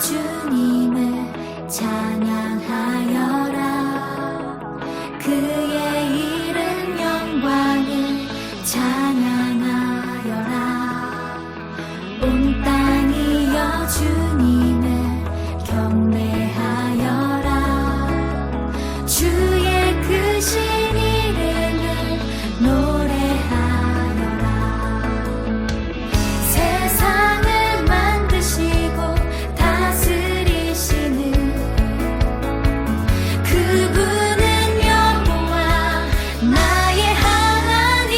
주님을 찬양하여라. 그의 이름 영광을 찬양하여라. 온 땅이여 주님을 경배하여라. 주의 크신 이름을 노래하여라. 세상을 만드시고 다스리시는 그분은 여호와 나의 하나님.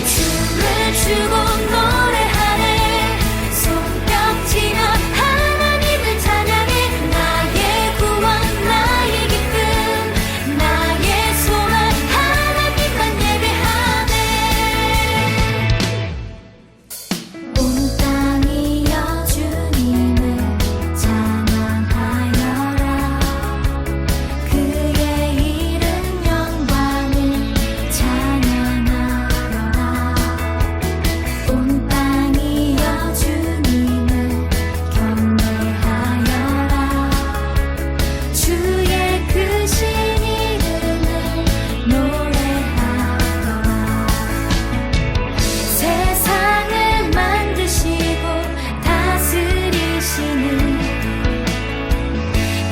춤을 추고 노래하네. 손뼉치며 하나님을 찬양해. 나의 구원 나의 기쁨 나의 소망 하나님만 예배하네. 온 땅이여 주님을 찬양하여라. 그의 이름 영광을 찬양하여라. 온 땅이여 주님을 경배하여라. 주의 크신 이름을 노래하여라. 세상을 만드시고 다스리시는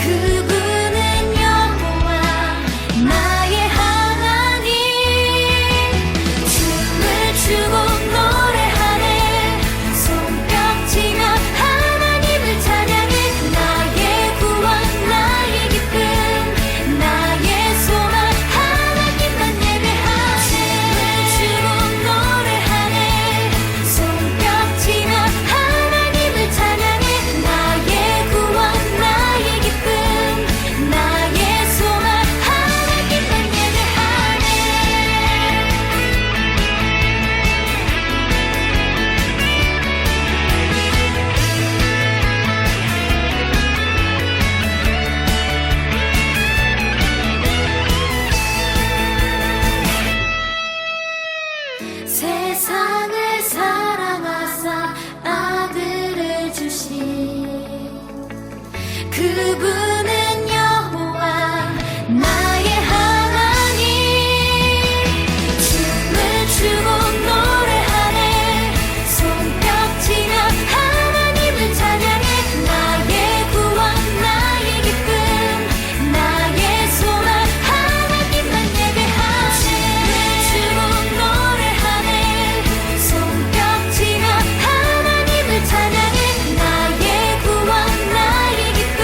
그분은 여호와 나의 하나님. 춤을 추고 노래하네. 손뼉치며 하나님을 찬양해. 나의 구원 나의 기쁨 나의 소망 하나님만 예배하네. 춤을 추고 노래하네. 손뼉치며 하나님을 찬양해. 나의 구원 나의 기쁨 나의 소망 하나님만 예배하네. 세상을 사랑하사 아들을 주신 그분은 여호와 나의 하나님. 춤을 추고 노래하네. 손뼉치며 하나님을 찬양해. 나의 구원 나의 기쁨 나의 소망 하나님만 예배하네. 춤을 추고 노래하네. 손뼉치며 하나님을 찬양해. 나의 구원 나의 기쁨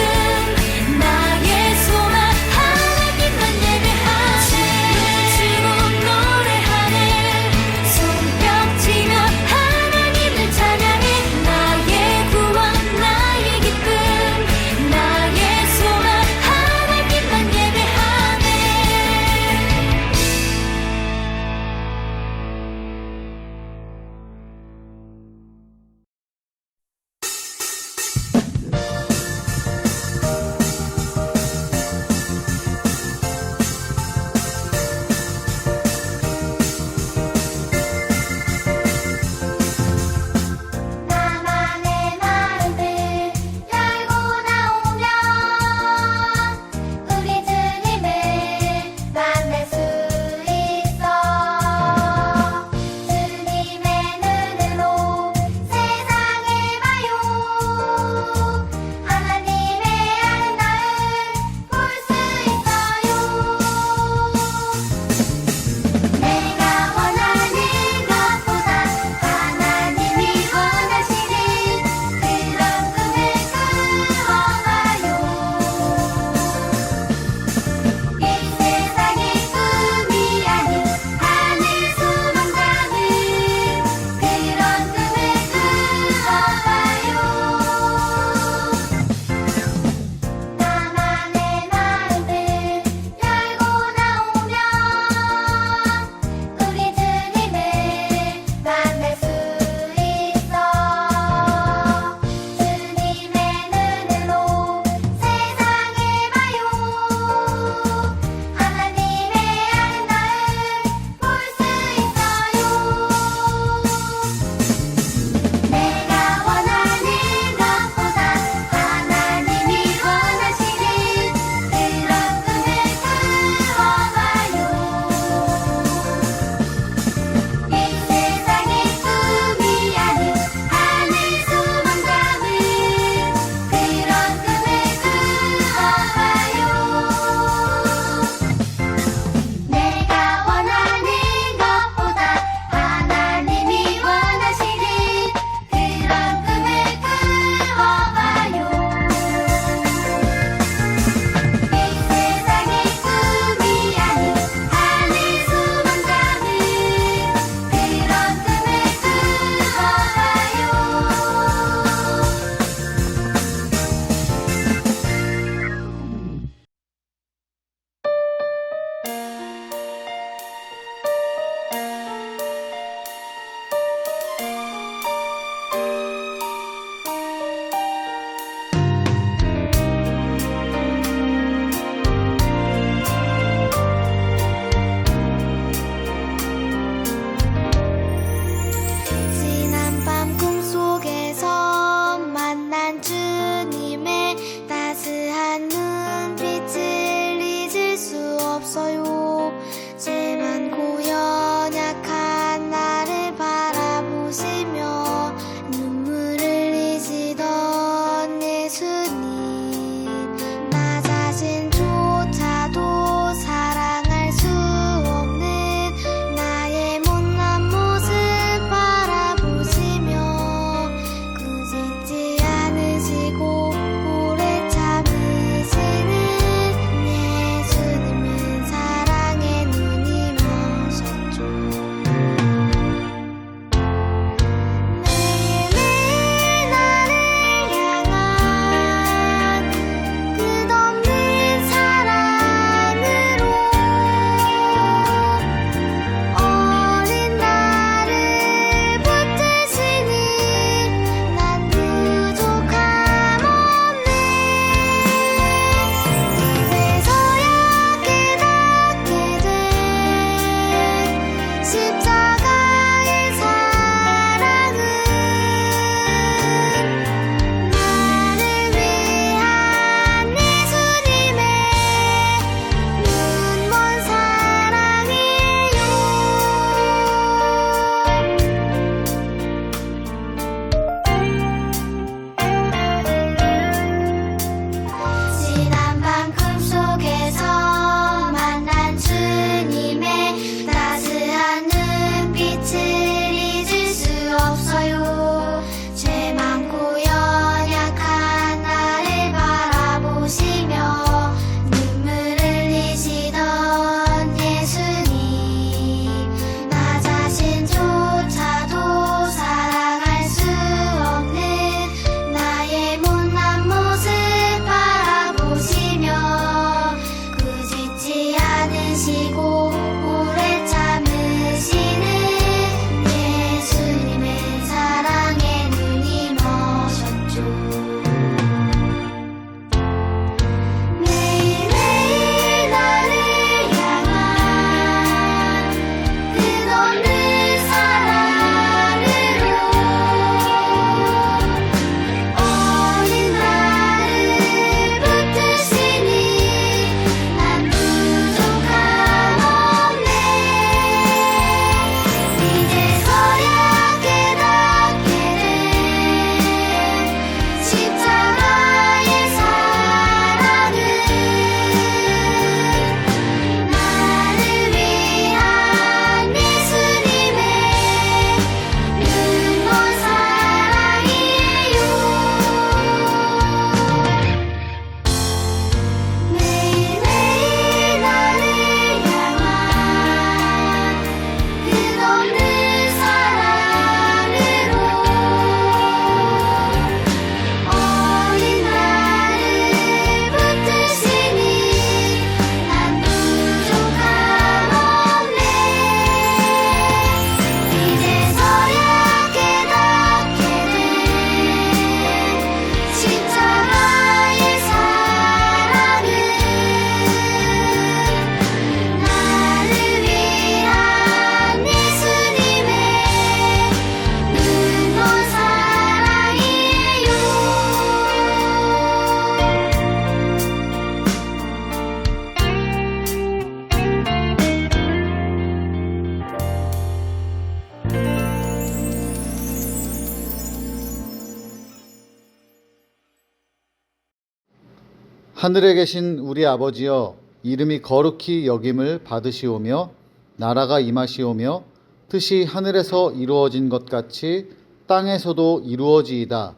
하늘에 계신 우리 아버지여, 이름이 거룩히 여김을 받으시오며 나라가 임하시오며 뜻이 하늘에서 이루어진 것 같이 땅에서도 이루어지이다.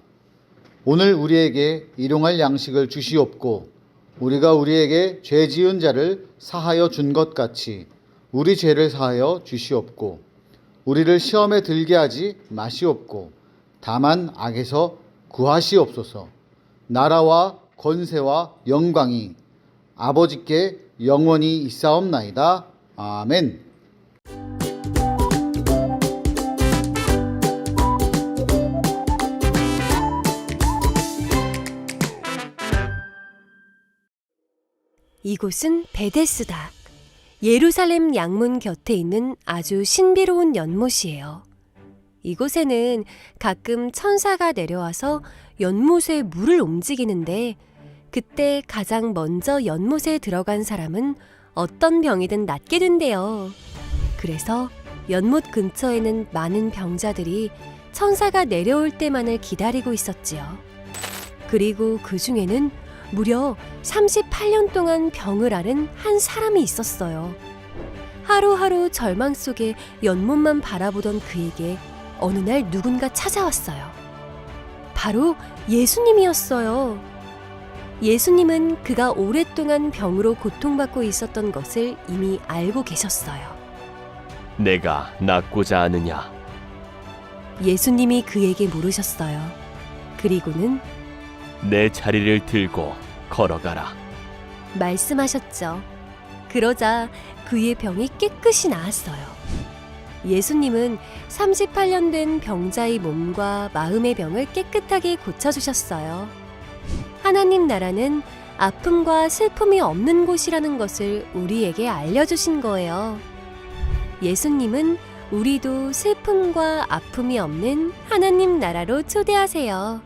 오늘 우리에게 일용할 양식을 주시옵고 우리가 우리에게 죄 지은 자를 사하여 준 것 같이 우리 죄를 사하여 주시옵고 우리를 시험에 들게 하지 마시옵고 다만 악에서 구하시옵소서. 나라와 권세와 영광이 아버지께 영원히 있사옵나이다. 아멘. 이곳은 베데스다. 예루살렘 양문 곁에 있는 아주 신비로운 연못이에요. 이곳에는 가끔 천사가 내려와서 연못에 물을 움직이는데 그때 가장 먼저 연못에 들어간 사람은 어떤 병이든 낫게 된대요. 그래서 연못 근처에는 많은 병자들이 천사가 내려올 때만을 기다리고 있었지요. 그리고 그 중에는 무려 38년 동안 병을 앓은 한 사람이 있었어요. 하루하루 절망 속에 연못만 바라보던 그에게 어느 날 누군가 찾아왔어요. 바로 예수님이었어요. 예수님은 그가 오랫동안 병으로 고통받고 있었던 것을 이미 알고 계셨어요. 내가 낫고자 하느냐? 예수님이 그에게 물으셨어요. 그리고는 내 자리를 들고 걸어가라. 말씀하셨죠. 그러자 그의 병이 깨끗이 나았어요. 예수님은 38년 된 병자의 몸과 마음의 병을 깨끗하게 고쳐주셨어요. 하나님 나라는 아픔과 슬픔이 없는 곳이라는 것을 우리에게 알려주신 거예요. 예수님은 우리도 슬픔과 아픔이 없는 하나님 나라로 초대하세요.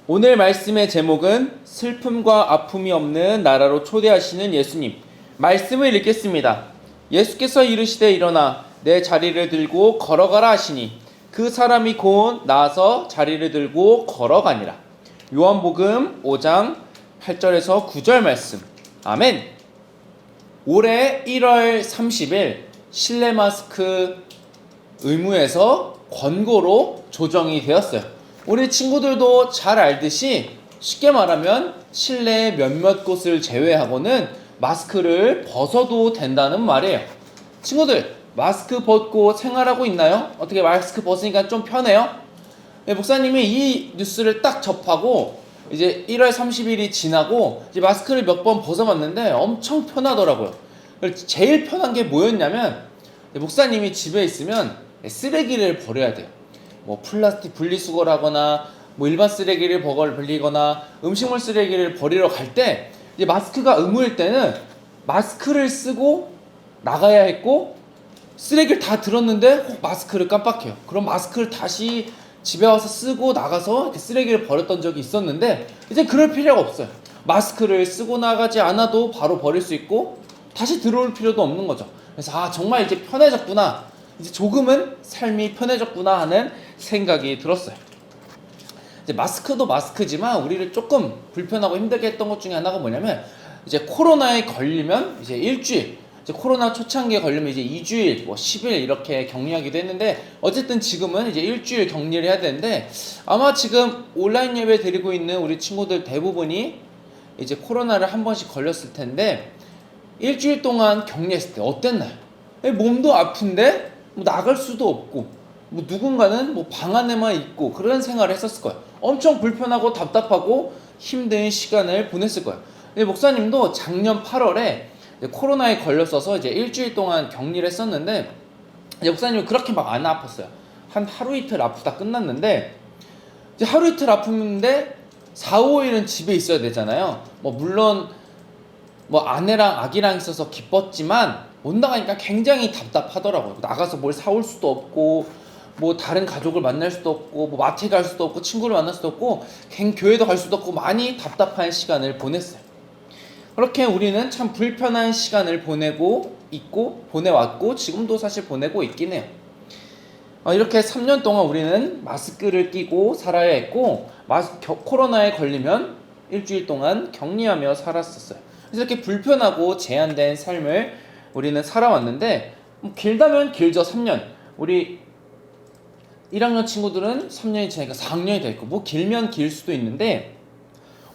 오늘 말씀의 제목은 슬픔과 아픔이 없는 나라로 초대하시는 예수님. 말씀을 읽겠습니다. 예수께서 이르시되 일어나 내 자리를 들고 걸어가라 하시니 그 사람이 곧 나아서 자리를 들고 걸어가니라. 요한복음 5장 8절에서 9절 말씀. 아멘. 올해 1월 30일 실내 마스크 의무에서 권고로 조정이 되었어요. 우리 친구들도 잘 알듯이 쉽게 말하면 실내 몇몇 곳을 제외하고는 마스크를 벗어도 된다는 말이에요. 친구들, 마스크 벗고 생활하고 있나요? 어떻게 마스크 벗으니까 좀 편해요? 네, 목사님이 이 뉴스를 딱 접하고 이제 1월 30일이 지나고 이제 마스크를 몇 번 벗어봤는데 엄청 편하더라고요. 제일 편한 게 뭐였냐면 목사님이 집에 있으면 쓰레기를 버려야 돼요. 뭐 플라스틱 분리수거를 하거나 뭐 일반 쓰레기를 버리거나 음식물 쓰레기를 버리러 갈 때 이제 마스크가 의무일 때는 마스크를 쓰고 나가야 했고 쓰레기를 다 들었는데 마스크를 깜빡해요. 그럼 마스크를 다시 집에 와서 쓰고 나가서 쓰레기를 버렸던 적이 있었는데 이제 그럴 필요가 없어요. 마스크를 쓰고 나가지 않아도 바로 버릴 수 있고 다시 들어올 필요도 없는 거죠. 그래서 정말 이제 편해졌구나, 이제 조금은 삶이 편해졌구나 하는 생각이 들었어요. 이제 마스크도 마스크지만 우리를 조금 불편하고 힘들게 했던 것 중에 하나가 뭐냐면 이제 코로나에 걸리면 이제 일주일, 이제 코로나 초창기에 걸리면 이제 2주일, 뭐 10일 이렇게 격리하기도 했는데 어쨌든 지금은 이제 일주일 격리를 해야 되는데 아마 지금 온라인 예배 드리고 있는 우리 친구들 대부분이 이제 코로나를 한 번씩 걸렸을 텐데 일주일 동안 격리했을 때 어땠나요? 몸도 아픈데 뭐 나갈 수도 없고 뭐 누군가는 뭐 방 안에만 있고 그런 생활을 했었을 거예요. 엄청 불편하고 답답하고 힘든 시간을 보냈을 거예요. 근데 목사님도 작년 8월에 코로나에 걸렸어서 이제 일주일 동안 격리를 했었는데 이제 목사님은 그렇게 막 안 아팠어요. 한 하루 이틀 아프다 끝났는데 이제 하루 이틀 아프는데 4, 5일은 집에 있어야 되잖아요. 뭐 물론 뭐 아내랑 아기랑 있어서 기뻤지만 못 나가니까 굉장히 답답하더라고요. 나가서 뭘 사올 수도 없고 뭐 다른 가족을 만날 수도 없고 뭐 마트에 갈 수도 없고 친구를 만날 수도 없고 교회도 갈 수도 없고 많이 답답한 시간을 보냈어요. 그렇게 우리는 참 불편한 시간을 보내고 있고 보내왔고 지금도 사실 보내고 있긴 해요. 이렇게 3년 동안 우리는 마스크를 끼고 살아야 했고 코로나에 걸리면 일주일 동안 격리하며 살았었어요. 그래서 이렇게 불편하고 제한된 삶을 우리는 살아왔는데 길다면 길죠. 3년. 우리 1학년 친구들은 3년이 지나니까 4학년이 돼 있고 길면 길 수도 있는데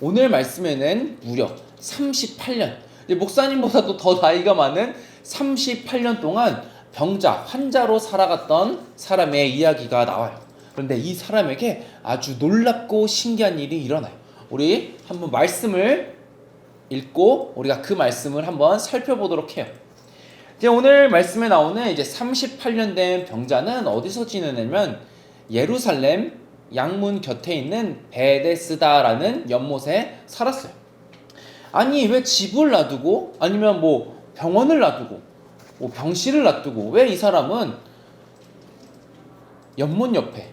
오늘 말씀에는 무려 38년, 목사님보다도 더 나이가 많은 38년 동안 병자, 환자로 살아갔던 사람의 이야기가 나와요. 그런데 이 사람에게 아주 놀랍고 신기한 일이 일어나요. 우리 한번 말씀을 읽고 우리가 그 말씀을 한번 살펴보도록 해요. 이제 오늘 말씀에 나오는 이제 38년 된 병자는 어디서 지내냐면 예루살렘 양문 곁에 있는 베데스다라는 연못에 살았어요. 아니 왜 집을 놔두고 아니면 뭐 병원을 놔두고 뭐 병실을 놔두고 왜 이 사람은 연못 옆에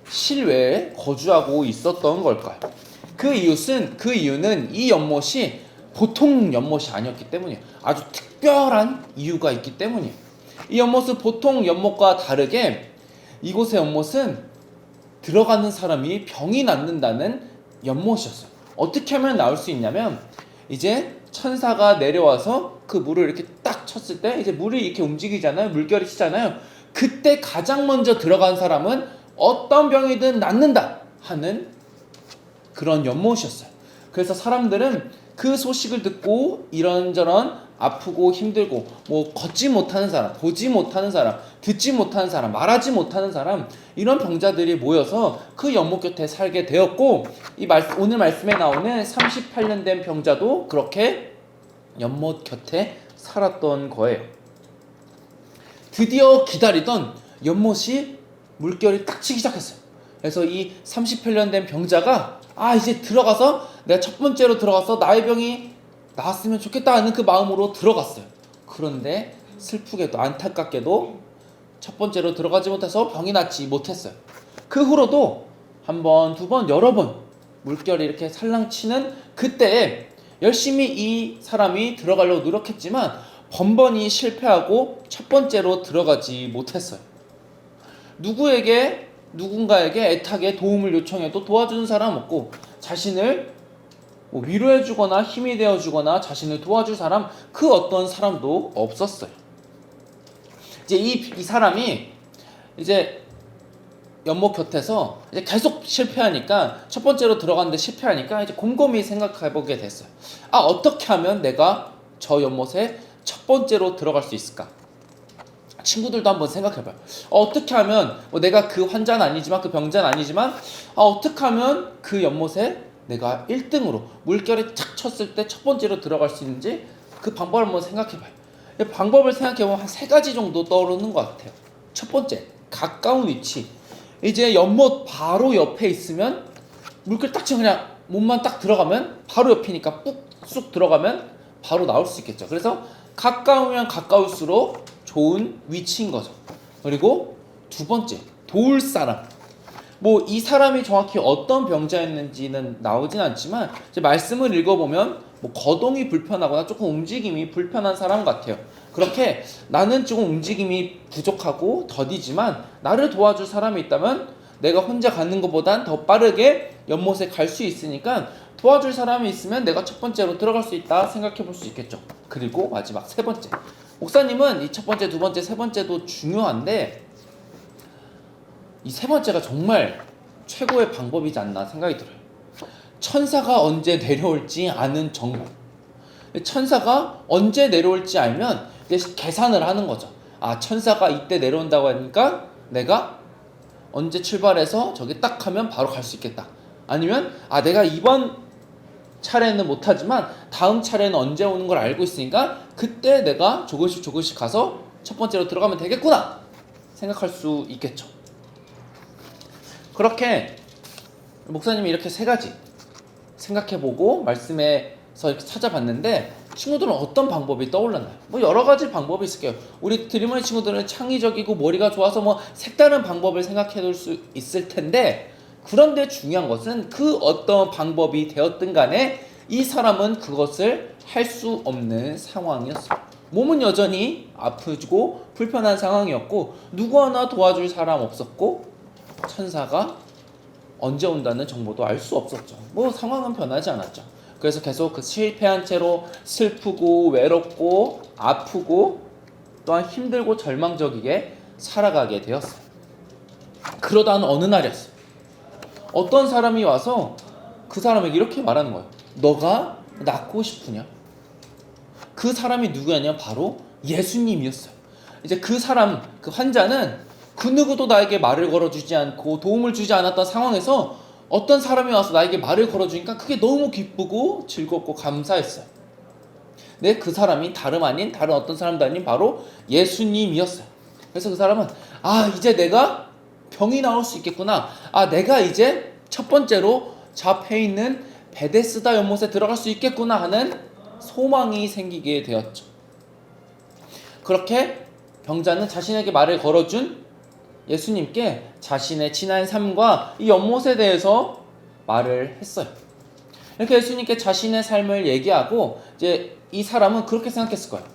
실외에 거주하고 있었던 걸까요? 그 이유는 이 연못이 보통 연못이 아니었기 때문이에요. 아주 특별한 이유가 있기 때문이에요. 이 연못은 보통 연못과 다르게 이곳의 연못은 들어가는 사람이 병이 낫는다는 연못이었어요. 어떻게 하면 나올 수 있냐면 이제 천사가 내려와서 그 물을 이렇게 딱 쳤을 때 이제 물이 이렇게 움직이잖아요. 물결이 치잖아요. 그때 가장 먼저 들어간 사람은 어떤 병이든 낫는다 하는 그런 연못이었어요. 그래서 사람들은 그 소식을 듣고 이런저런 아프고 힘들고 뭐 걷지 못하는 사람, 보지 못하는 사람, 듣지 못하는 사람, 말하지 못하는 사람 이런 병자들이 모여서 그 연못 곁에 살게 되었고 오늘 말씀에 나오는 38년 된 병자도 그렇게 연못 곁에 살았던 거예요. 드디어 기다리던 연못이 물결이 딱 치기 시작했어요. 그래서 이 38년 된 병자가 이제 들어가서 내가 첫 번째로 들어가서 나의 병이 나았으면 좋겠다 하는 그 마음으로 들어갔어요. 그런데 슬프게도 안타깝게도 첫 번째로 들어가지 못해서 병이 낫지 못했어요. 그 후로도 한 번, 두 번, 여러 번 물결이 이렇게 살랑치는 그때에 열심히 이 사람이 들어가려고 노력했지만 번번이 실패하고 첫 번째로 들어가지 못했어요. 누군가에게 애타게 도움을 요청해도 도와주는 사람 없고 자신을 위로해주거나 힘이 되어주거나 자신을 도와줄 사람 그 어떤 사람도 없었어요. 이제 이 사람이 이제 연못 곁에서 이제 계속 실패하니까 첫 번째로 들어갔는데 실패하니까 이제 곰곰이 생각해보게 됐어요. 어떻게 하면 내가 저 연못에 첫 번째로 들어갈 수 있을까? 친구들도 한번 생각해봐요. 어떻게 하면 내가 그 환자는 아니지만 그 병자는 아니지만 어떻게 하면 그 연못에 내가 1등으로 물결이 탁 쳤을 때 첫 번째로 들어갈 수 있는지 그 방법을 한번 생각해봐요. 방법을 생각해보면 한 3가지 정도 떠오르는 것 같아요. 첫 번째, 가까운 위치. 이제 연못 바로 옆에 있으면 물결 딱 치면 그냥 몸만 딱 들어가면 바로 옆이니까 쑥 들어가면 바로 나올 수 있겠죠. 그래서 가까우면 가까울수록 좋은 위치인 거죠. 그리고 두 번째, 도울 사람. 이 사람이 정확히 어떤 병자였는지는 나오진 않지만 이제 말씀을 읽어보면 거동이 불편하거나 조금 움직임이 불편한 사람 같아요. 그렇게 나는 조금 움직임이 부족하고 더디지만 나를 도와줄 사람이 있다면 내가 혼자 가는 것보단 더 빠르게 연못에 갈 수 있으니까 도와줄 사람이 있으면 내가 첫 번째로 들어갈 수 있다 생각해 볼 수 있겠죠. 그리고 마지막 3번째, 목사님은 이 첫 번째, 두 번째, 세 번째도 중요한데 이 3번째가 정말 최고의 방법이지 않나 생각이 들어요. 천사가 언제 내려올지 아는 정보. 천사가 언제 내려올지 알면 이제 계산을 하는 거죠. 천사가 이때 내려온다고 하니까 내가 언제 출발해서 저기 딱 하면 바로 갈 수 있겠다. 아니면 내가 이번 차례는 못하지만 다음 차례는 언제 오는 걸 알고 있으니까 그때 내가 조금씩 가서 첫 번째로 들어가면 되겠구나 생각할 수 있겠죠. 그렇게 목사님이 이렇게 3가지 생각해보고 말씀에서 이렇게 찾아봤는데 친구들은 어떤 방법이 떠올랐나요? 여러 가지 방법이 있을게요. 우리 드리머니 친구들은 창의적이고 머리가 좋아서 색다른 방법을 생각해둘 수 있을 텐데 그런데 중요한 것은 그 어떤 방법이 되었든 간에 이 사람은 그것을 할 수 없는 상황이었어요. 몸은 여전히 아프고 불편한 상황이었고 누구 하나 도와줄 사람 없었고 천사가 언제 온다는 정보도 알 수 없었죠. 뭐 상황은 변하지 않았죠. 그래서 계속 그 실패한 채로 슬프고 외롭고 아프고 또한 힘들고 절망적이게 살아가게 되었어요. 그러다는 어느 날이었어요. 어떤 사람이 와서 그 사람에게 이렇게 말하는 거예요. 너가 낫고 싶으냐? 그 사람이 누구였냐? 바로 예수님이었어요. 이제 그 사람, 그 환자는 그 누구도 나에게 말을 걸어주지 않고 도움을 주지 않았던 상황에서 어떤 사람이 와서 나에게 말을 걸어주니까 그게 너무 기쁘고 즐겁고 감사했어요. 네, 그 사람이 다른 어떤 사람도 아닌 바로 예수님이었어요. 그래서 그 사람은 이제 내가 병이 나올 수 있겠구나. 내가 이제 첫 번째로 저 앞에 있는 베데스다 연못에 들어갈 수 있겠구나 하는 소망이 생기게 되었죠. 그렇게 병자는 자신에게 말을 걸어준 예수님께 자신의 지난 삶과 이 연못에 대해서 말을 했어요. 이렇게 예수님께 자신의 삶을 얘기하고 이제 이 사람은 그렇게 생각했을 거예요.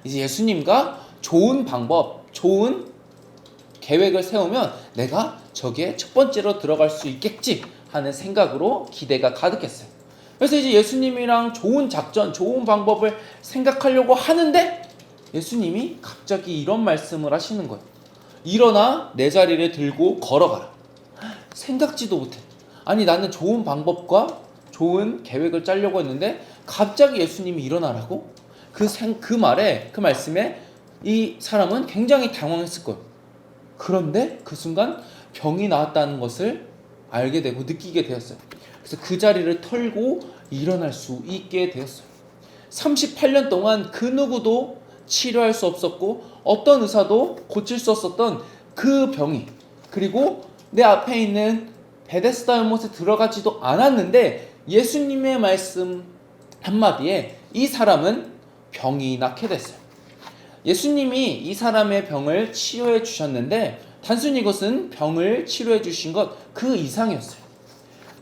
이제 예수님과 좋은 방법, 좋은 계획을 세우면 내가 저기에 첫 번째로 들어갈 수 있겠지 하는 생각으로 기대가 가득했어요. 그래서 이제 예수님이랑 좋은 작전, 좋은 방법을 생각하려고 하는데 예수님이 갑자기 이런 말씀을 하시는 거예요. 일어나 내 자리를 들고 걸어가라. 생각지도 못해. 나는 좋은 방법과 좋은 계획을 짜려고 했는데 갑자기 예수님이 일어나라고? 그 말씀에 이 사람은 굉장히 당황했을 거예요. 그런데 그 순간 병이 나았다는 것을 알게 되고 느끼게 되었어요. 그래서 그 자리를 털고 일어날 수 있게 되었어요. 38년 동안 그 누구도 치료할 수 없었고 어떤 의사도 고칠 수 없었던 그 병이, 그리고 내 앞에 있는 베데스다 연못에 들어가지도 않았는데 예수님의 말씀 한마디에 이 사람은 병이 낫게 됐어요. 예수님이 이 사람의 병을 치료해 주셨는데 단순히 이것은 병을 치료해 주신 것 그 이상이었어요.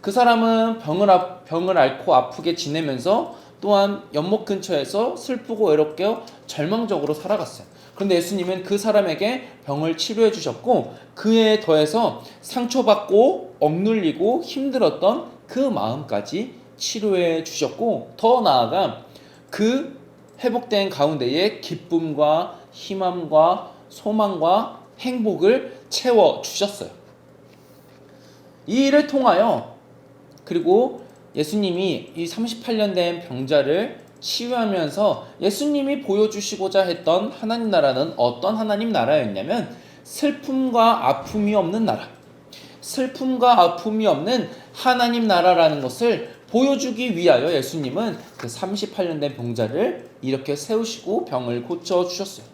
그 사람은 병을 앓고 아프게 지내면서 또한 연못 근처에서 슬프고 외롭게 절망적으로 살아갔어요. 그런데 예수님은 그 사람에게 병을 치료해 주셨고 그에 더해서 상처받고 억눌리고 힘들었던 그 마음까지 치료해 주셨고 더 나아가 그 회복된 가운데에 기쁨과 희망과 소망과 행복을 채워 주셨어요. 이 일을 통하여 그리고 예수님이 이 38년 된 병자를 치유하면서 예수님이 보여주시고자 했던 하나님 나라는 어떤 하나님 나라였냐면 슬픔과 아픔이 없는 나라, 슬픔과 아픔이 없는 하나님 나라라는 것을 보여주기 위하여 예수님은 그 38년 된 병자를 이렇게 세우시고 병을 고쳐주셨어요.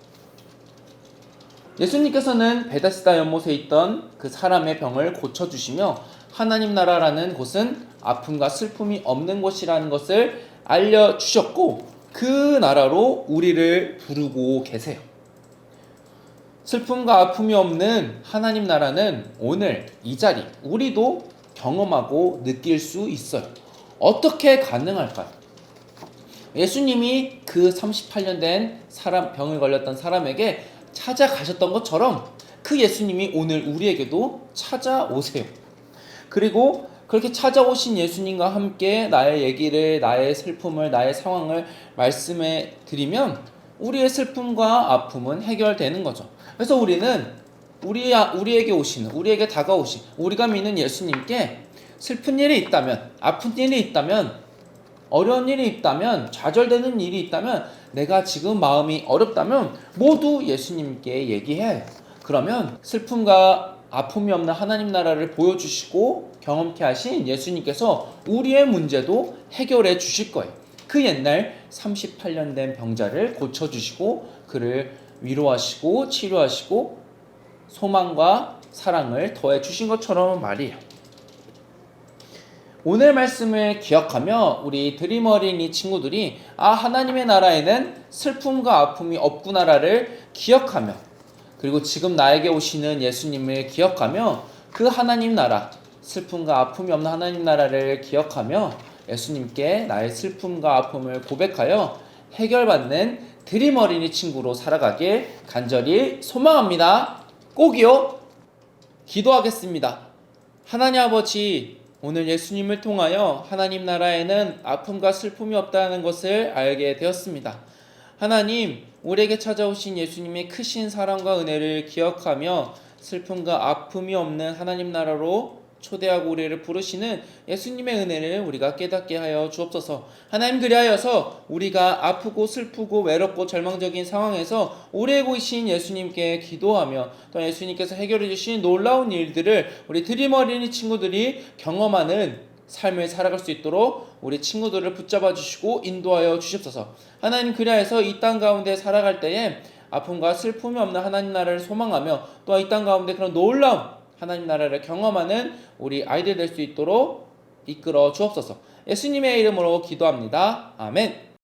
예수님께서는 베데스다 연못에 있던 그 사람의 병을 고쳐주시며 하나님 나라라는 곳은 아픔과 슬픔이 없는 곳이라는 것을 알려주셨고 그 나라로 우리를 부르고 계세요. 슬픔과 아픔이 없는 하나님 나라는 오늘 이 자리 우리도 경험하고 느낄 수 있어요. 어떻게 가능할까요? 예수님이 그 38년 된 병을 걸렸던 사람에게 찾아가셨던 것처럼 그 예수님이 오늘 우리에게도 찾아오세요. 그리고 그렇게 찾아오신 예수님과 함께 나의 얘기를, 나의 슬픔을, 나의 상황을 말씀해 드리면 우리의 슬픔과 아픔은 해결되는 거죠. 그래서 우리는 우리에게 오시는, 우리에게 다가오신, 우리가 믿는 예수님께 슬픈 일이 있다면, 아픈 일이 있다면, 어려운 일이 있다면, 좌절되는 일이 있다면, 내가 지금 마음이 어렵다면 모두 예수님께 얘기해야 해요. 그러면 슬픔과 아픔이 없는 하나님 나라를 보여주시고 경험케 하신 예수님께서 우리의 문제도 해결해 주실 거예요. 그 옛날 38년 된 병자를 고쳐주시고 그를 위로하시고 치료하시고 소망과 사랑을 더해 주신 것처럼 말이에요. 오늘 말씀을 기억하며 우리 드림 어린이 친구들이 하나님의 나라에는 슬픔과 아픔이 없구나라를 기억하며 그리고 지금 나에게 오시는 예수님을 기억하며 그 하나님 나라, 슬픔과 아픔이 없는 하나님 나라를 기억하며 예수님께 나의 슬픔과 아픔을 고백하여 해결받는 드림 어린이 친구로 살아가길 간절히 소망합니다. 꼭이요. 기도하겠습니다. 하나님 아버지, 오늘 예수님을 통하여 하나님 나라에는 아픔과 슬픔이 없다는 것을 알게 되었습니다. 하나님, 우리에게 찾아오신 예수님의 크신 사랑과 은혜를 기억하며 슬픔과 아픔이 없는 하나님 나라로 초대하고 우리를 부르시는 예수님의 은혜를 우리가 깨닫게 하여 주옵소서. 하나님, 그리하여서 우리가 아프고 슬프고 외롭고 절망적인 상황에서 오래 보이신 예수님께 기도하며 또 예수님께서 해결해 주신 놀라운 일들을 우리 드림 어린이 친구들이 경험하는 삶을 살아갈 수 있도록 우리 친구들을 붙잡아 주시고 인도하여 주시옵소서. 하나님, 그리하여서 이 땅 가운데 살아갈 때에 아픔과 슬픔이 없는 하나님 나라를 소망하며 또 이 땅 가운데 그런 놀라운 하나님 나라를 경험하는 우리 아이들 될 수 있도록 이끌어 주옵소서. 예수님의 이름으로 기도합니다. 아멘.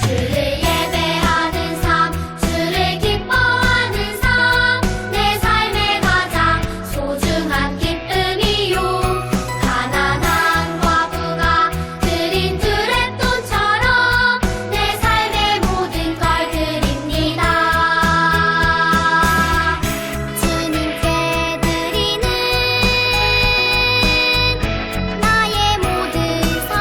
주를 예배하는 삶, 주를 기뻐하는 삶, 내 삶의 가장 소중한 기쁨이요. 가난한 과부가 드린 두랩돈처럼 내 삶의 모든 걸 드립니다. 주님께 드리는 나의 모든 삶,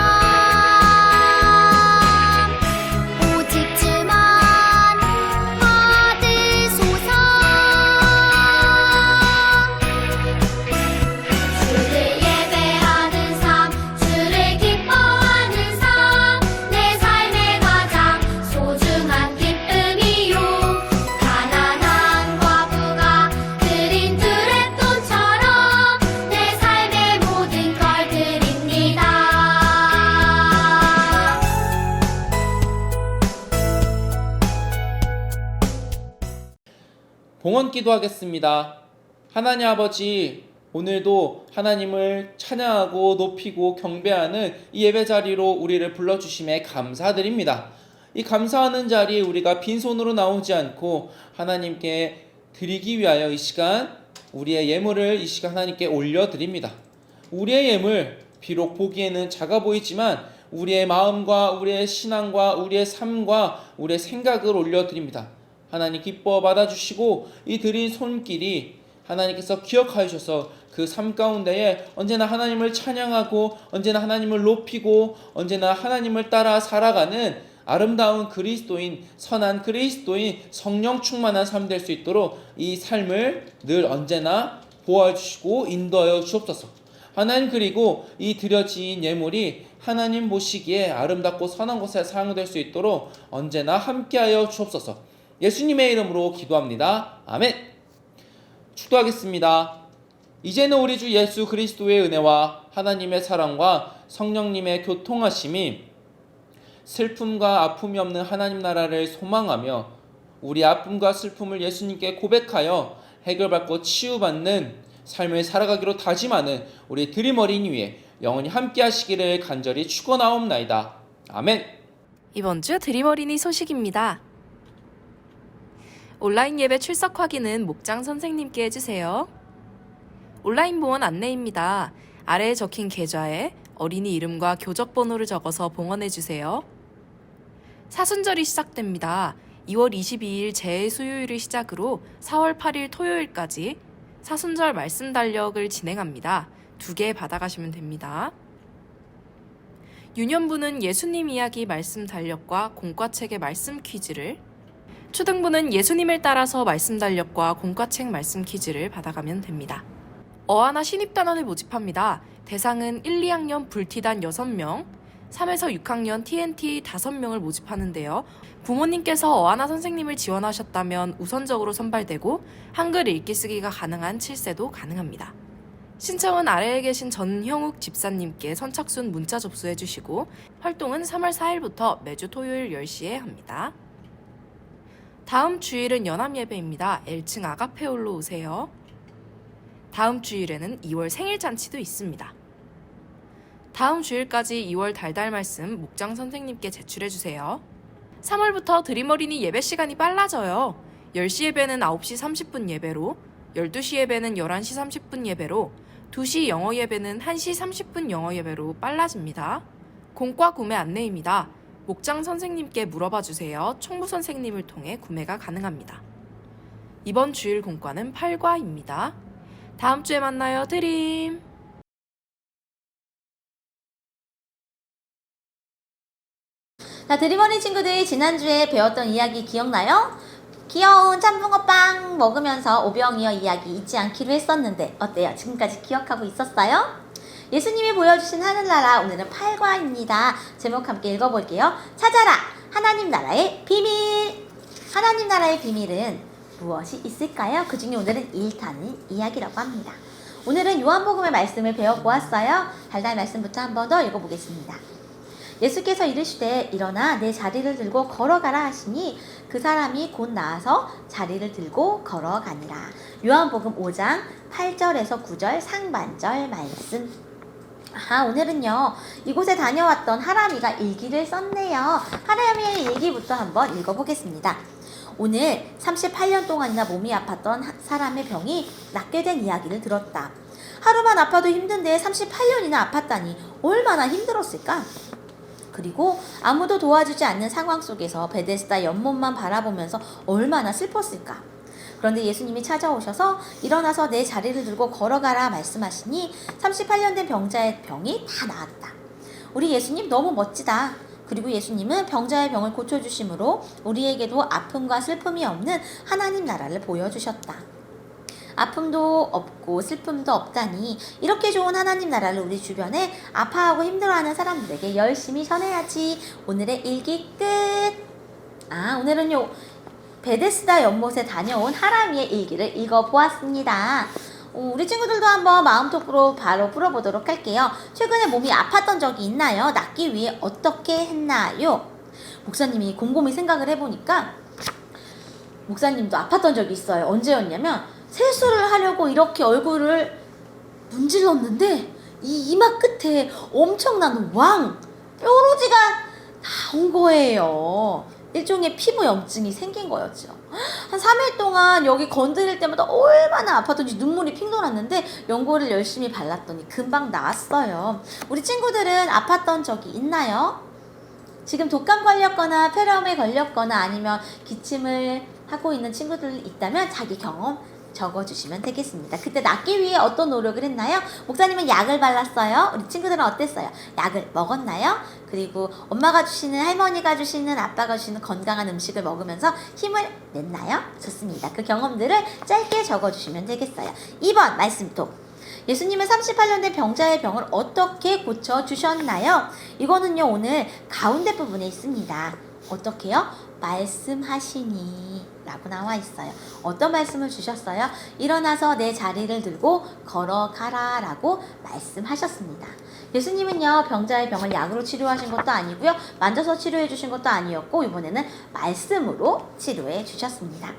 오직 주만 받으소서. 주를 예배하는 삶, 주를 기뻐하는 삶, 내 삶의 가장 소중한 기쁨이요. 가난한 과부가 드린 두랩돈처럼 내 삶의 모든 걸 드립니다. 봉헌 기도하겠습니다. 하나님 아버지, 오늘도 하나님을 찬양하고 높이고 경배하는 이 예배 자리로 우리를 불러주심에 감사드립니다. 이 감사하는 자리에 우리가 빈손으로 나오지 않고 하나님께 드리기 위하여 이 시간 우리의 예물을 이 시간 하나님께 올려드립니다. 우리의 예물, 비록 보기에는 작아 보이지만 우리의 마음과 우리의 신앙과 우리의 삶과 우리의 생각을 올려드립니다. 하나님 기뻐 받아주시고 이 드린 손길이 하나님께서 기억하여 주셔서 그 삶 가운데에 언제나 하나님을 찬양하고 언제나 하나님을 높이고 언제나 하나님을 따라 살아가는 아름다운 그리스도인, 선한 그리스도인, 성령 충만한 삶 될 수 있도록 이 삶을 늘 언제나 보호해 주시고 인도하여 주옵소서. 하나님, 그리고 이 드려진 예물이 하나님 보시기에 아름답고 선한 곳에 사용될 수 있도록 언제나 함께하여 주옵소서. 예수님의 이름으로 기도합니다. 아멘. 축도하겠습니다. 이제는 우리 주 예수 그리스도의 은혜와 하나님의 사랑과 성령님의 교통하심이 슬픔과 아픔이 없는 하나님 나라를 소망하며 우리 아픔과 슬픔을 예수님께 고백하여 해결받고 치유받는 삶을 살아가기로 다짐하는 우리 드림 어린이 위에 영원히 함께 하시기를 간절히 축원하옵나이다. 아멘. 이번 주 드림 어린이 소식입니다. 온라인 예배 출석 확인은 목장 선생님께 해주세요. 온라인 봉헌 안내입니다. 아래에 적힌 계좌에 어린이 이름과 교적 번호를 적어서 봉헌해주세요. 사순절이 시작됩니다. 2월 22일 재해 수요일을 시작으로 4월 8일 토요일까지 사순절 말씀 달력을 진행합니다. 2개 받아가시면 됩니다. 유년부는 예수님 이야기 말씀 달력과 공과책의 말씀 퀴즈를, 초등부는 예수님을 따라서 말씀 달력과 공과책 말씀 퀴즈를 받아가면 됩니다. 어하나 신입단원을 모집합니다. 대상은 1, 2학년 불티단 6명, 3에서 6학년 TNT 5명을 모집하는데요. 부모님께서 어하나 선생님을 지원하셨다면 우선적으로 선발되고 한글 읽기 쓰기가 가능한 7세도 가능합니다. 신청은 아래에 계신 전형욱 집사님께 선착순 문자 접수해 주시고 활동은 3월 4일부터 매주 토요일 10시에 합니다. 다음 주일은 연합예배입니다. L층 아가페올로 오세요. 다음 주일에는 2월 생일잔치도 있습니다. 다음 주일까지 2월 달달 말씀 목장 선생님께 제출해주세요. 3월부터 드림 어린이 예배 시간이 빨라져요. 10시 예배는 9시 30분 예배로, 12시 예배는 11시 30분 예배로, 2시 영어 예배는 1시 30분 영어 예배로 빨라집니다. 공과 구매 안내입니다. 목장 선생님께 물어봐 주세요. 총무 선생님을 통해 구매가 가능합니다. 이번 주일 공과는 8과입니다. 다음 주에 만나요. 드림! 자, 드림어린 친구들 지난주에 배웠던 이야기 기억나요? 귀여운 참붕어빵 먹으면서 오병이어 이야기 잊지 않기로 했었는데 어때요? 지금까지 기억하고 있었어요? 예수님이 보여주신 하늘나라 오늘은 8과입니다. 제목 함께 읽어볼게요. 찾아라! 하나님 나라의 비밀! 하나님 나라의 비밀은 무엇이 있을까요? 그 중에 오늘은 1탄의 이야기라고 합니다. 오늘은 요한복음의 말씀을 배워보았어요. 달달 말씀부터 한 번 더 읽어보겠습니다. 예수께서 이르시되 일어나 내 자리를 들고 걸어가라 하시니 그 사람이 곧 나아서 자리를 들고 걸어가니라. 요한복음 5장 8절에서 9절 상반절 말씀. 오늘은요 이곳에 다녀왔던 하람이가 일기를 썼네요. 하람이의 일기부터 한번 읽어보겠습니다. 오늘 38년 동안이나 몸이 아팠던 사람의 병이 낫게 된 이야기를 들었다. 하루만 아파도 힘든데 38년이나 아팠다니 얼마나 힘들었을까? 그리고 아무도 도와주지 않는 상황 속에서 베데스다 연못만 바라보면서 얼마나 슬펐을까? 그런데 예수님이 찾아오셔서 일어나서 내 자리를 들고 걸어가라 말씀하시니 38년 된 병자의 병이 다 나았다. 우리 예수님 너무 멋지다. 그리고 예수님은 병자의 병을 고쳐주심으로 우리에게도 아픔과 슬픔이 없는 하나님 나라를 보여주셨다. 아픔도 없고 슬픔도 없다니 이렇게 좋은 하나님 나라를 우리 주변에 아파하고 힘들어하는 사람들에게 열심히 전해야지. 오늘의 일기 끝. 오늘은요 베데스다 연못에 다녀온 하람이의 일기를 읽어보았습니다. 우리 친구들도 한번 마음속으로 바로 풀어보도록 할게요. 최근에 몸이 아팠던 적이 있나요? 낫기 위해 어떻게 했나요? 목사님이 곰곰이 생각을 해보니까 목사님도 아팠던 적이 있어요. 언제였냐면 세수를 하려고 이렇게 얼굴을 문질렀는데 이 이마 끝에 엄청난 뾰루지가 나온 거예요. 일종의 피부염증이 생긴 거였죠. 한 3일 동안 여기 건드릴 때마다 얼마나 아팠던지 눈물이 핑 돌았는데 연고를 열심히 발랐더니 금방 나았어요. 우리 친구들은 아팠던 적이 있나요? 지금 독감 걸렸거나 폐렴에 걸렸거나 아니면 기침을 하고 있는 친구들 있다면 자기 경험 적어주시면 되겠습니다. 그때 낫기 위해 어떤 노력을 했나요? 목사님은 약을 발랐어요. 우리 친구들은 어땠어요? 약을 먹었나요? 그리고 엄마가 주시는, 할머니가 주시는, 아빠가 주시는 건강한 음식을 먹으면서 힘을 냈나요? 좋습니다. 그 경험들을 짧게 적어주시면 되겠어요. 2번 말씀톡. 예수님은 38년 된 병자의 병을 어떻게 고쳐주셨나요? 이거는요 오늘 가운데 부분에 있습니다. 어떻게요? 말씀하시니 라고 나와 있어요. 어떤 말씀을 주셨어요? 일어나서 내 자리를 들고 걸어가라 라고 말씀하셨습니다. 예수님은요 병자의 병을 약으로 치료하신 것도 아니고요 만져서 치료해 주신 것도 아니었고 이번에는 말씀으로 치료해 주셨습니다.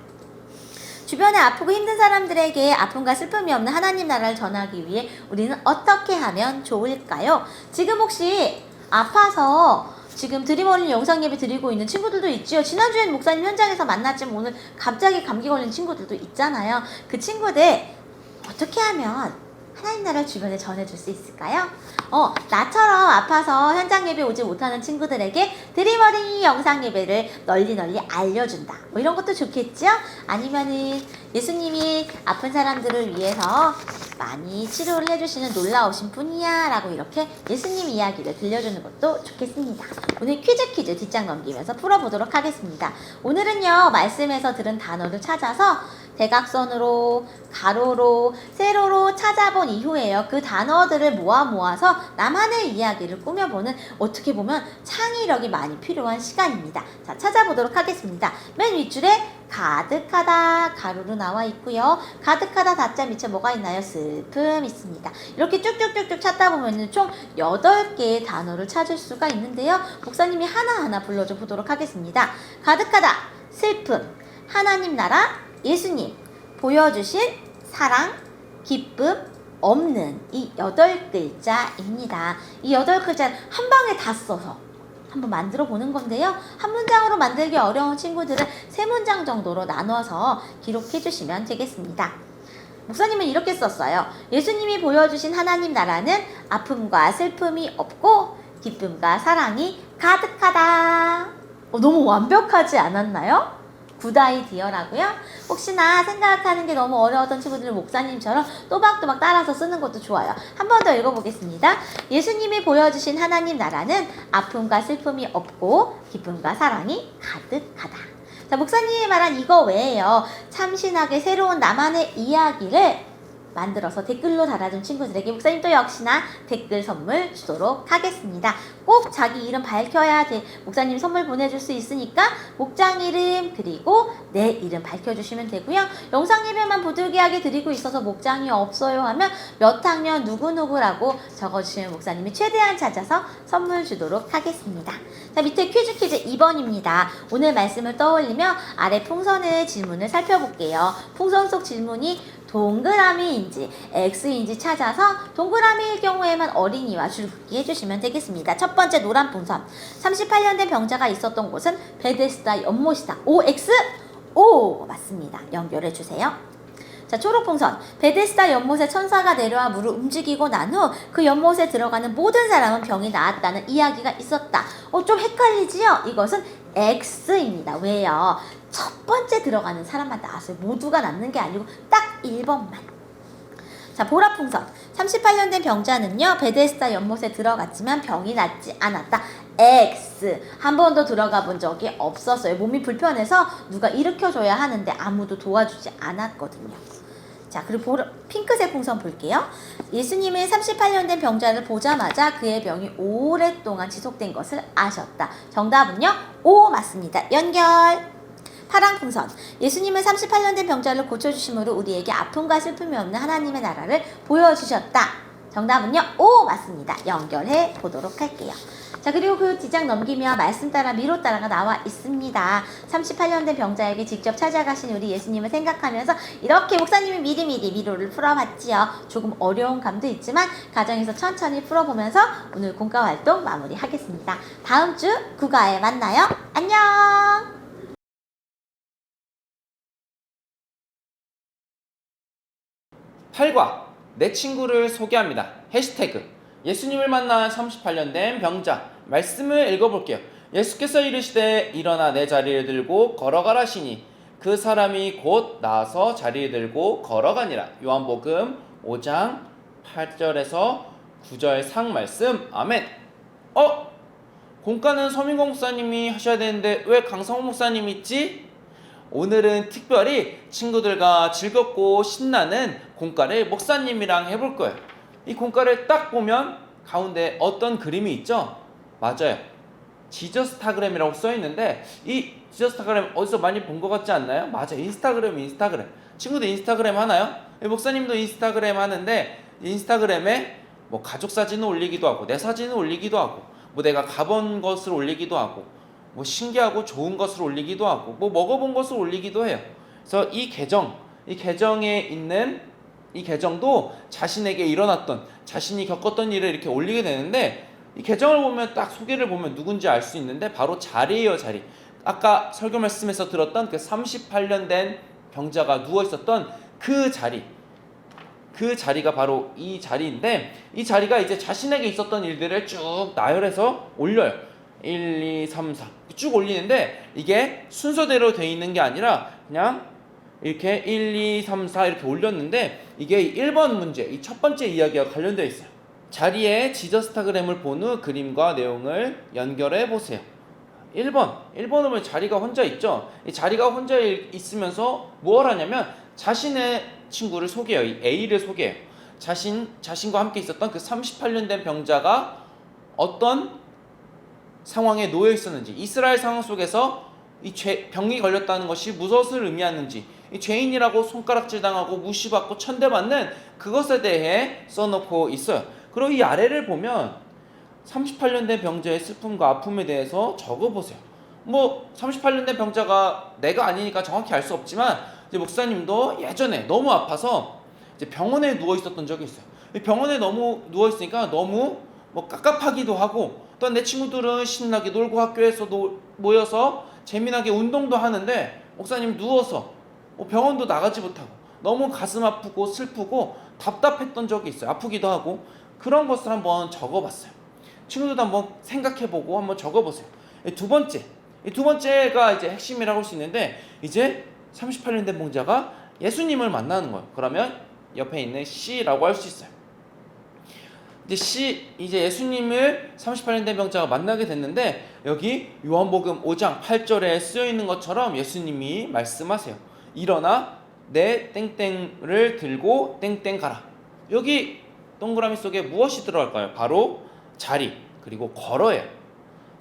주변에 아프고 힘든 사람들에게 아픔과 슬픔이 없는 하나님 나라를 전하기 위해 우리는 어떻게 하면 좋을까요? 지금 혹시 아파서 지금 드림 어린이 영상 예배 드리고 있는 친구들도 있지요. 지난주엔 목사님 현장에서 만났지만 오늘 갑자기 감기 걸린 친구들도 있잖아요. 그 친구들 어떻게 하면 하나님 나라를 주변에 전해줄 수 있을까요? 나처럼 아파서 현장 예배 오지 못하는 친구들에게 드림 어린이 영상 예배를 널리 알려준다. 뭐 이런 것도 좋겠죠? 아니면은 예수님이 아픈 사람들을 위해서 많이 치료를 해주시는 놀라우신 분이야 라고 이렇게 예수님 이야기를 들려주는 것도 좋겠습니다. 오늘 퀴즈 뒷장 넘기면서 풀어보도록 하겠습니다. 오늘은요 말씀에서 들은 단어를 찾아서 대각선으로, 가로로, 세로로 찾아본 이후에요. 그 단어들을 모아서 나만의 이야기를 꾸며보는 어떻게 보면 창의력이 많이 필요한 시간입니다. 자, 찾아보도록 하겠습니다. 맨 윗줄에 가득하다 가로로 나와 있고요. 가득하다 다자 밑에 뭐가 있나요? 슬픔 있습니다. 이렇게 쭉쭉쭉쭉 찾다 보면 총 8개의 단어를 찾을 수가 있는데요. 목사님이 하나하나 불러줘 보도록 하겠습니다. 가득하다, 슬픔, 하나님 나라, 예수님, 보여주신 사랑, 기쁨, 없는 이 8글자입니다. 이 8글자를 한 방에 다 써서 한번 만들어 보는 건데요. 한 문장으로 만들기 어려운 친구들은 3문장 정도로 나눠서 기록해 주시면 되겠습니다. 목사님은 이렇게 썼어요. 예수님이 보여주신 하나님 나라는 아픔과 슬픔이 없고 기쁨과 사랑이 가득하다. 너무 완벽하지 않았나요? 굿아이디어라고요? 혹시나 생각하는 게 너무 어려웠던 친구들은 목사님처럼 또박또박 따라서 쓰는 것도 좋아요. 한 번 더 읽어보겠습니다. 예수님이 보여주신 하나님 나라는 아픔과 슬픔이 없고 기쁨과 사랑이 가득하다. 자, 목사님이 말한 이거 외에요. 참신하게 새로운 나만의 이야기를 만들어서 댓글로 달아준 친구들에게 목사님 또 역시나 댓글 선물 주도록 하겠습니다. 꼭 자기 이름 밝혀야 돼. 목사님 선물 보내줄 수 있으니까 목장 이름 그리고 내 이름 밝혀주시면 되고요. 영상 예배만 부득이하게 드리고 있어서 목장이 없어요 하면 몇 학년 누구누구라고 적어주시면 목사님이 최대한 찾아서 선물 주도록 하겠습니다. 자, 밑에 퀴즈 2번입니다. 오늘 말씀을 떠올리며 아래 풍선의 질문을 살펴볼게요. 풍선 속 질문이 동그라미인지 X인지 찾아서 동그라미일 경우에만 어린이와 줄긋기 해주시면 되겠습니다. 첫 번째 노란 풍선. 38년 된 병자가 있었던 곳은 베데스다 연못이다. OX? O 맞습니다. 연결해 주세요. 자, 초록 풍선. 베데스다 연못에 천사가 내려와 물을 움직이고 난 후 그 연못에 들어가는 모든 사람은 병이 나았다는 이야기가 있었다. 좀 헷갈리지요? 이것은 X입니다. 왜요? 첫 번째 들어가는 사람만 나왔어요. 모두가 낫는 게 아니고 딱 1번만. 자, 보라풍선. 38년 된 병자는요, 베데스다 연못에 들어갔지만 병이 낫지 않았다. X. 한 번도 들어가 본 적이 없었어요. 몸이 불편해서 누가 일으켜줘야 하는데 아무도 도와주지 않았거든요. 자, 그리고 핑크색 풍선 볼게요. 예수님은 38년 된 병자를 보자마자 그의 병이 오랫동안 지속된 것을 아셨다. 정답은요, O 맞습니다. 연결. 파랑 풍선. 예수님은 38년 된 병자를 고쳐주심으로 우리에게 아픔과 슬픔이 없는 하나님의 나라를 보여주셨다. 정답은요, O 맞습니다. 연결해 보도록 할게요. 자, 그리고 그 뒷장 넘기며 말씀 따라 미로 따라가 나와 있습니다. 38년 된 병자에게 직접 찾아가신 우리 예수님을 생각하면서 이렇게 목사님이 미리미리 미로를 풀어봤지요. 조금 어려운 감도 있지만 가정에서 천천히 풀어보면서 오늘 공과 활동 마무리하겠습니다. 다음 주 국어에 만나요. 안녕. 8과 내 친구를 소개합니다. 해시태그 예수님을 만난 38년 된 병자. 말씀을 읽어볼게요. 예수께서 이르시되 일어나 내 자리를 들고 걸어가라시니 그 사람이 곧 나아서 자리를 들고 걸어가니라. 요한복음 5장 8절에서 9절 상말씀. 아멘. 공과는 서민공 목사님이 하셔야 되는데 왜 강성호 목사님이 있지? 오늘은 특별히 친구들과 즐겁고 신나는 공과를 목사님이랑 해볼 거예요. 이 공과를 딱 보면 가운데 어떤 그림이 있죠? 맞아요. 지저스타그램이라고 써 있는데 이 지저스타그램 어디서 많이 본 것 같지 않나요? 맞아요. 인스타그램. 친구들 인스타그램 하나요? 목사님도 인스타그램 하는데 인스타그램에 뭐 가족 사진을 올리기도 하고 내 사진을 올리기도 하고 뭐 내가 가본 것을 올리기도 하고 뭐 신기하고 좋은 것을 올리기도 하고 뭐 먹어본 것을 올리기도 해요. 그래서 이 계정에 있는 이 계정도 자신에게 일어났던 자신이 겪었던 일을 이렇게 올리게 되는데 이 계정을 보면 딱 소개를 보면 누군지 알 수 있는데 바로 자리예요. 자리. 아까 설교 말씀에서 들었던 그 38년 된 병자가 누워 있었던 그 자리. 그 자리가 바로 이 자리인데 이 자리가 이제 자신에게 있었던 일들을 쭉 나열해서 올려요. 1, 2, 3, 4 쭉 올리는데 이게 순서대로 돼 있는 게 아니라 그냥 이렇게 1, 2, 3, 4 이렇게 올렸는데 이게 1번 문제, 이 첫 번째 이야기와 관련되어 있어요. 자리에 지저스타그램을 본 후 그림과 내용을 연결해 보세요. 1번을 보면 자리가 혼자 있죠. 이 자리가 혼자 있으면서 뭘 하냐면 자신의 친구를 소개해요. 이 A를 소개해요. 자신과 함께 있었던 그 38년 된 병자가 어떤 상황에 놓여 있었는지, 이스라엘 상황 속에서 이 병이 걸렸다는 것이 무엇을 의미하는지, 이 죄인이라고 손가락질 당하고 무시받고 천대받는 그것에 대해 써놓고 있어요. 그리고 이 아래를 보면 38년 된 병자의 슬픔과 아픔에 대해서 적어보세요. 뭐 38년 된 병자가 내가 아니니까 정확히 알 수 없지만 이제 목사님도 예전에 너무 아파서 이제 병원에 누워 있었던 적이 있어요. 병원에 너무 누워 있으니까 너무 뭐 깝깝하기도 하고, 또 내 친구들은 신나게 놀고 학교에서 모여서 재미나게 운동도 하는데 목사님 누워서 병원도 나가지 못하고 너무 가슴 아프고 슬프고 답답했던 적이 있어요. 아프기도 하고. 그런 것을 한번 적어봤어요. 친구들도 한번 생각해보고 한번 적어보세요. 두 번째가 이제 핵심이라고 할 수 있는데, 이제 38년 된 병자가 예수님을 만나는 거예요. 그러면 옆에 있는 C라고 할 수 있어요. 이제 예수님을 38년 된 병자가 만나게 됐는데, 여기 요한복음 5장 8절에 쓰여 있는 것처럼 예수님이 말씀하세요. 일어나 내 땡땡을 들고 땡땡 가라. 여기 동그라미 속에 무엇이 들어갈까요? 바로 자리, 그리고 걸어예요.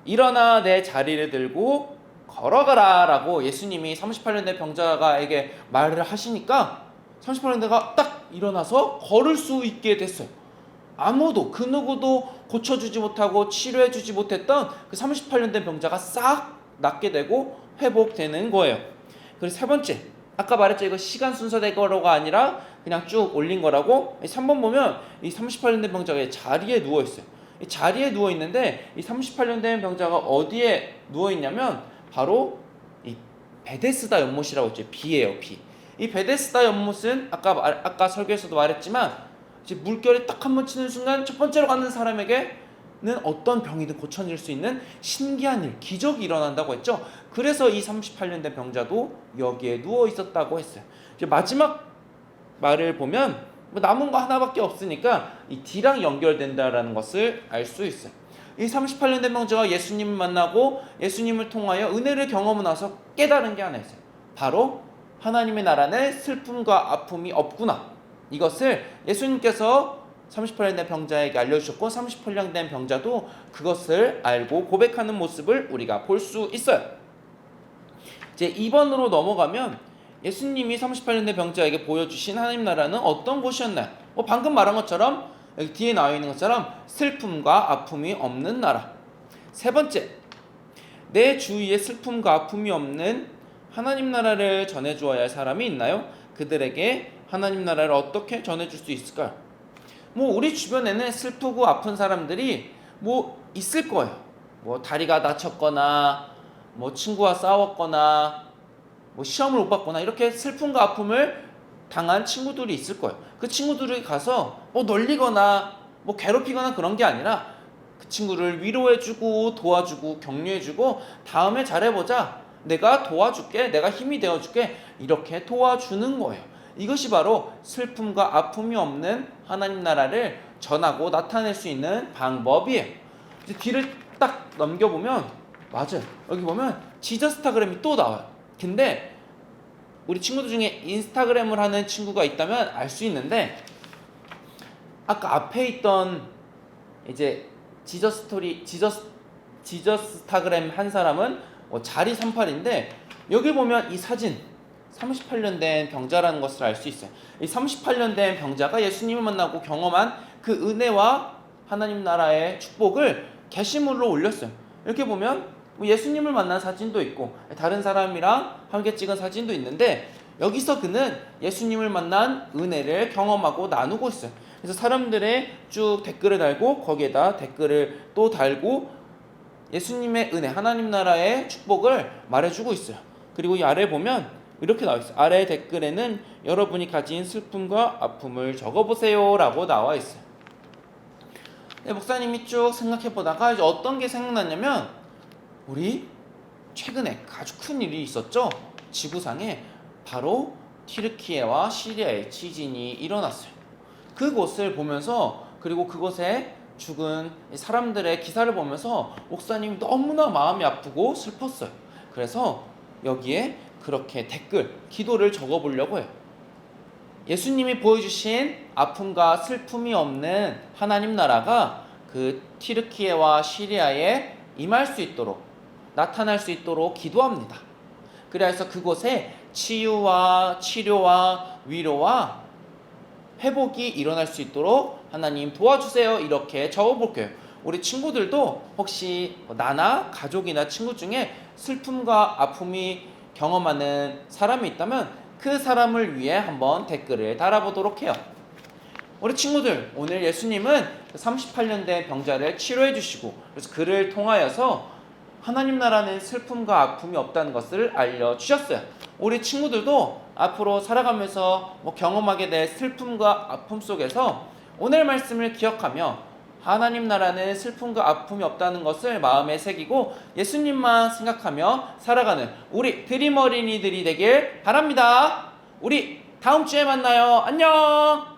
일어나 내 자리를 들고 걸어가라 라고 예수님이 38년 된 병자가에게 말을 하시니까 38년 대가 딱 일어나서 걸을 수 있게 됐어요. 아무도 그 누구도 고쳐주지 못하고 치료해주지 못했던 그 38년 된 병자가 싹 낫게 되고 회복되는 거예요. 그리고 세 번째, 아까 말했죠. 이거 시간 순서대로가 아니라 그냥 쭉 올린 거라고. 3번 보면 이 38년 된 병자가 자리에 누워있어요. 이 자리에 누워있는데 이 38년 된 병자가 어디에 누워있냐면 바로 이 베데스다 연못이라고 했죠. 비예요, 비. 이 베데스다 연못은 아까 설교에서도 말했지만 이제 물결이 딱 한 번 치는 순간 첫 번째로 가는 사람에게는 어떤 병이든 고쳐질 수 있는 신기한 일, 기적이 일어난다고 했죠. 그래서 이 38년 된 병자도 여기에 누워 있었다고 했어요. 이제 마지막 말을 보면 남은 거 하나밖에 없으니까 이 D랑 연결된다라는 것을 알 수 있어요. 이 38년 된 병자가 예수님을 만나고 예수님을 통하여 은혜를 경험하고 나서 깨달은 게 하나 있어요. 바로 하나님의 나라는 슬픔과 아픔이 없구나. 이것을 예수님께서 38년 된 병자에게 알려주셨고 38년 된 병자도 그것을 알고 고백하는 모습을 우리가 볼 수 있어요. 이제 2번으로 넘어가면 예수님이 38년 된 병자에게 보여주신 하나님 나라는 어떤 곳이었나요? 방금 말한 것처럼 여기 뒤에 나와 있는 것처럼 슬픔과 아픔이 없는 나라. 세 번째, 내 주위에 슬픔과 아픔이 없는 하나님 나라를 전해주어야 할 사람이 있나요? 그들에게 하나님 나라를 어떻게 전해줄 수 있을까요? 우리 주변에는 슬프고 아픈 사람들이 있을 거예요. 다리가 다쳤거나 친구와 싸웠거나 시험을 못 봤거나 이렇게 슬픔과 아픔을 당한 친구들이 있을 거예요. 그 친구들이 가서 놀리거나 괴롭히거나 그런 게 아니라 그 친구를 위로해주고 도와주고 격려해주고 다음에 잘해보자, 내가 도와줄게, 내가 힘이 되어줄게, 이렇게 도와주는 거예요. 이것이 바로 슬픔과 아픔이 없는 하나님 나라를 전하고 나타낼 수 있는 방법이에요. 이제 뒤를 딱 넘겨보면 맞아요. 여기 보면 지저스타그램이 또 나와요. 근데 우리 친구들 중에 인스타그램을 하는 친구가 있다면 알 수 있는데, 아까 앞에 있던 이제 지저스타그램 한 사람은 자리 38인데 여기 보면 이 사진 38년 된 병자라는 것을 알 수 있어요. 이 38년 된 병자가 예수님을 만나고 경험한 그 은혜와 하나님 나라의 축복을 게시물로 올렸어요. 이렇게 보면 예수님을 만난 사진도 있고 다른 사람이랑 함께 찍은 사진도 있는데, 여기서 그는 예수님을 만난 은혜를 경험하고 나누고 있어요. 그래서 사람들의 쭉 댓글을 달고 거기에다 댓글을 또 달고 예수님의 은혜, 하나님 나라의 축복을 말해주고 있어요. 그리고 이 아래에 보면 이렇게 나와 있어요. 아래 댓글에는 여러분이 가진 슬픔과 아픔을 적어보세요 라고 나와 있어요. 목사님이 쭉 생각해보다가 이제 어떤 게 생각났냐면, 우리 최근에 아주 큰 일이 있었죠. 지구상에 바로 튀르키예와 시리아의 지진이 일어났어요. 그곳을 보면서, 그리고 그곳에 죽은 사람들의 기사를 보면서 목사님이 너무나 마음이 아프고 슬펐어요. 그래서 여기에 그렇게 댓글, 기도를 적어보려고 해요. 예수님이 보여주신 아픔과 슬픔이 없는 하나님 나라가 그 튀르키예와 시리아에 임할 수 있도록, 나타날 수 있도록 기도합니다. 그래서 그곳에 치유와 치료와 위로와 회복이 일어날 수 있도록 하나님 도와주세요, 이렇게 적어볼게요. 우리 친구들도 혹시 나나 가족이나 친구 중에 슬픔과 아픔이 경험하는 사람이 있다면 그 사람을 위해 한번 댓글을 달아보도록 해요. 우리 친구들, 오늘 예수님은 38년 된 병자를 치료해 주시고, 그래서 그를 통하여서 하나님 나라는 슬픔과 아픔이 없다는 것을 알려주셨어요. 우리 친구들도 앞으로 살아가면서 경험하게 될 슬픔과 아픔 속에서 오늘 말씀을 기억하며 하나님 나라는 슬픔과 아픔이 없다는 것을 마음에 새기고 예수님만 생각하며 살아가는 우리 드림 어린이들이 되길 바랍니다. 우리 다음 주에 만나요. 안녕.